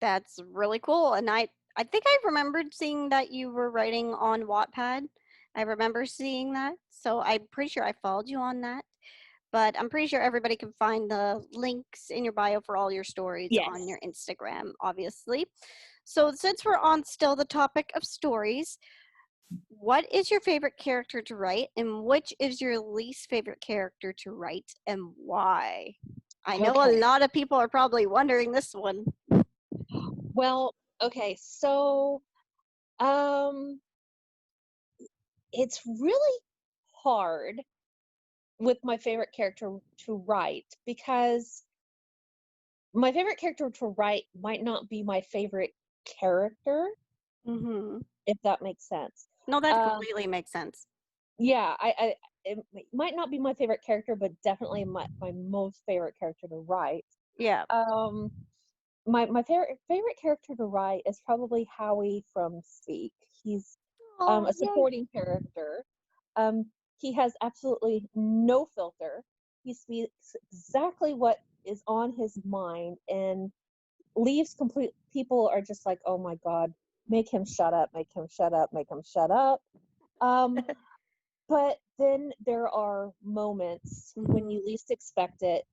That's really cool. And I think I remembered seeing that you were writing on Wattpad. I remember seeing that. So I'm pretty sure I followed you on that. But I'm pretty sure everybody can find the links in your bio for all your stories on Yes. your Instagram, obviously. So since we're on still the topic of stories, what is your favorite character to write and which is your least favorite character to write and why? I know a Okay. lot of people are probably wondering this one. Well, okay. So, um, it's really hard with my favorite character to write because my favorite character to write might not be my favorite character, Mhm. if that makes sense. No, that Um, completely makes sense. yeah, might not be my favorite character, but definitely my most favorite character to write. Yeah. Um, my favorite character to write is probably Howie from Speak. He's Oh, a yay. supporting character. Um, he has absolutely no filter. He speaks exactly what is on his mind and leaves complete. People are just like, oh my god, make him shut up, make him shut up, make him shut up. Um, but then there are moments when Mhm. you least expect it,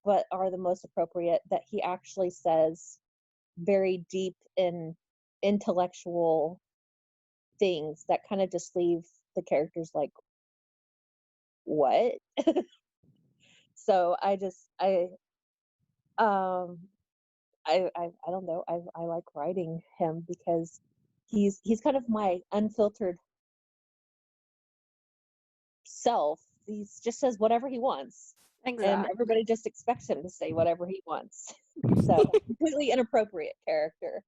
but are the most appropriate that he actually says very deep and intellectual things that kind of just leave the characters like, what? So um I don't know. I like writing him because he's kind of my unfiltered self. He just says whatever he wants, and Exactly. everybody just expects him to say whatever he wants. So completely inappropriate character.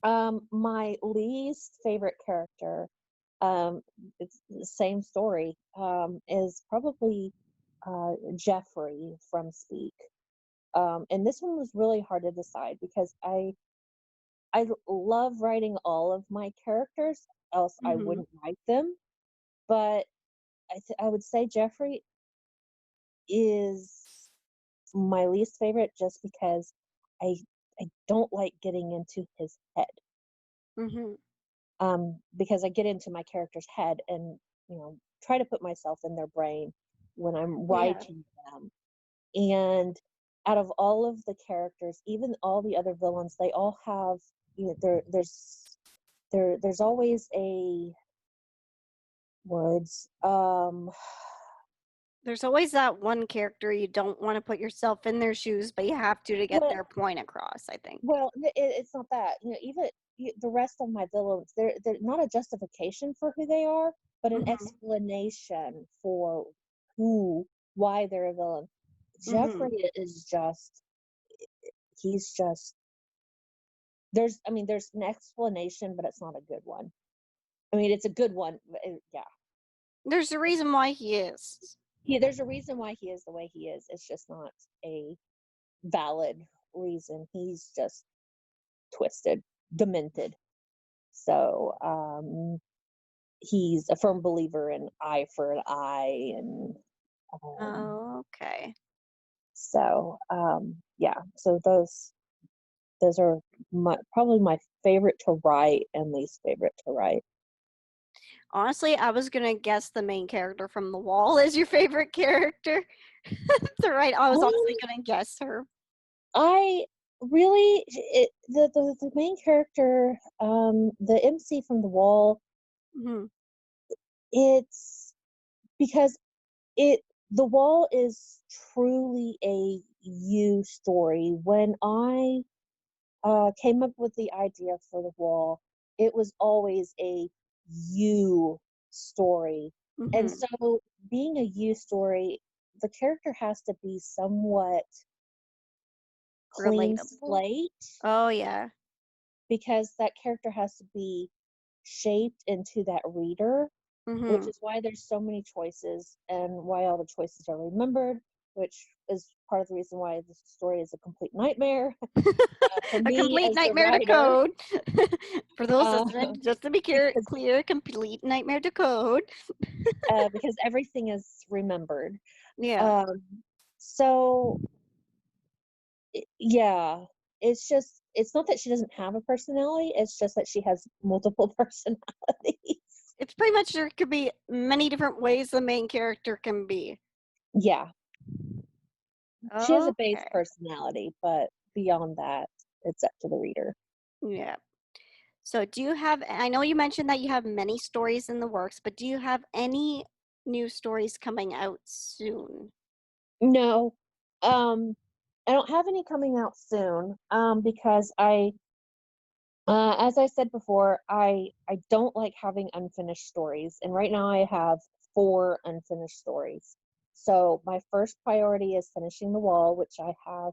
Um, my least favorite character, um, it's the same story, is probably Jeffrey from Speak. And this one was really hard to decide because I love writing all of my characters, else I Mhm. wouldn't write them. But I would say Jeffrey is my least favorite just because I I don't like getting into his head. Mhm. Because I get into my character's head and try to put myself in their brain when I'm Yeah. writing them. And out of all of the characters, even all the other villains, they all have there's always a words There's always that one character you don't want to put yourself in their shoes, but you have to get well their point across, I think. it's not that even the rest of my villains, they're not a justification for who they are, but an Mhm. explanation for who why they're a villain. Mhm. Jeffrey is just he's just there's an explanation, but it's not a good one. I mean, it's a good one, but yeah. There's a reason why he is. There's a reason why he is the way he is. It's just not a valid reason. He's just twisted, demented. So, he's a firm believer in eye for an eye, and Okay. yeah. So those are probably my favorite to write and least favorite to write. Honestly, I was gonna guess the main character from The Wall is your favorite character. Right. I was honestly Um, gonna guess her. I really the main character, the MC from The Wall, Mhm. it's because it The Wall is truly a you story. When I came up with the idea for The Wall, it was always a you story. And Mhm. so being a you story, the character has to be somewhat clean Relatable. slate Oh yeah. because that character has to be shaped into that reader, which Mhm. is why there's so many choices and why all the choices are remembered, which is part of the reason why this story is a complete nightmare for A me complete as the nightmare to writer. code. For those Uh, listening, just to be clear, because complete nightmare to code. because everything is remembered. Yeah. Um, so Yeah, it's not that she doesn't have a personality, it's just that she has multiple personalities. It's pretty much there could be many different ways the main character can be. Yeah, she has a base Okay. personality, but beyond that, it's up to the reader. Yeah. So do you have I know you mentioned that you have many stories in the works, but do you have any new stories coming out soon? No, I don't have any coming out soon, because as I said before, I don't like having unfinished stories, and right now I have 4 unfinished stories. So my first priority is finishing The Wall, which I have,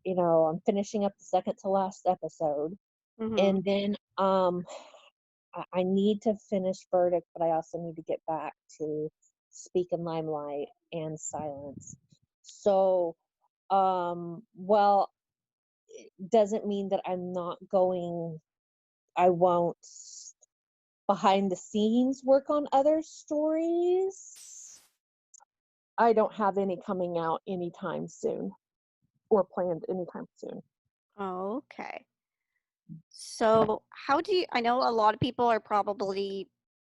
I'm finishing up the second to last episode, Mhm. and then I need to finish Verdict, but I also need to get back to Speak in Limelight and Silence. So, well, doesn't mean that I won't behind the scenes work on other stories. I don't have any coming out anytime soon or planned anytime soon. Okay. So, how do you I know a lot of people are probably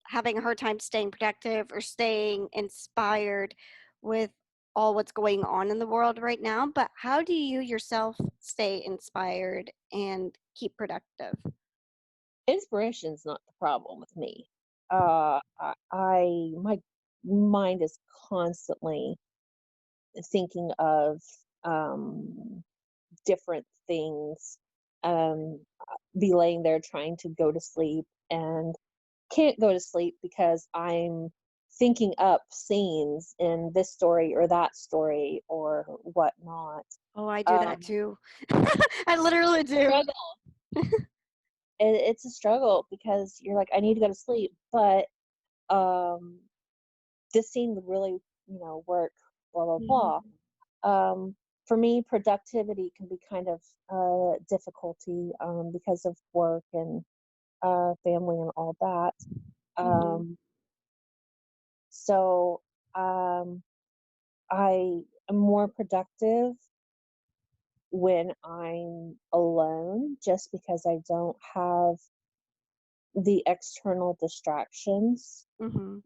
having a hard time staying productive or staying inspired with all what's going on in the world right now, but how do you yourself stay inspired and keep productive? Inspiration's not the problem with me. My mind is constantly thinking of different things. Be laying there trying to go to sleep and can't go to sleep because I'm thinking up scenes in this story or that story or whatnot. Oh, I do that Um, too. I literally do. struggle. It's a struggle because you're like, I need to go to sleep, but um, this scene would really, work. Blah blah blah. Mhm. For me, productivity can be kind of difficulty because of work and family and all that. Mhm. Um, so um, I am more productive when I'm alone just because I don't have the external distractions Mhm.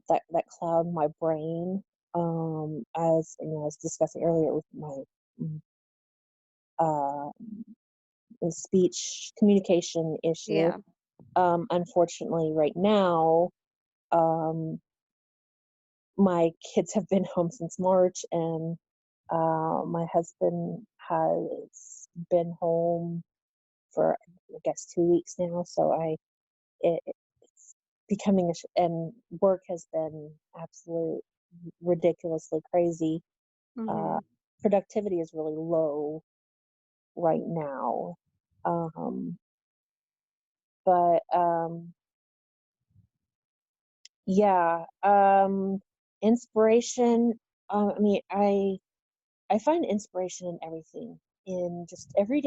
that cloud my brain. As I was discussing earlier with my mm, uh, speech communication issue. Yeah. Unfortunately, right now, um, my kids have been home since March, and my husband has been home for, I guess, 2 weeks now. So it's becoming and work has been absolute ridiculously crazy. Uh, Mhm. Productivity is really low right now. Um, but yeah, inspiration. I mean, I find inspiration in everything, in just everyday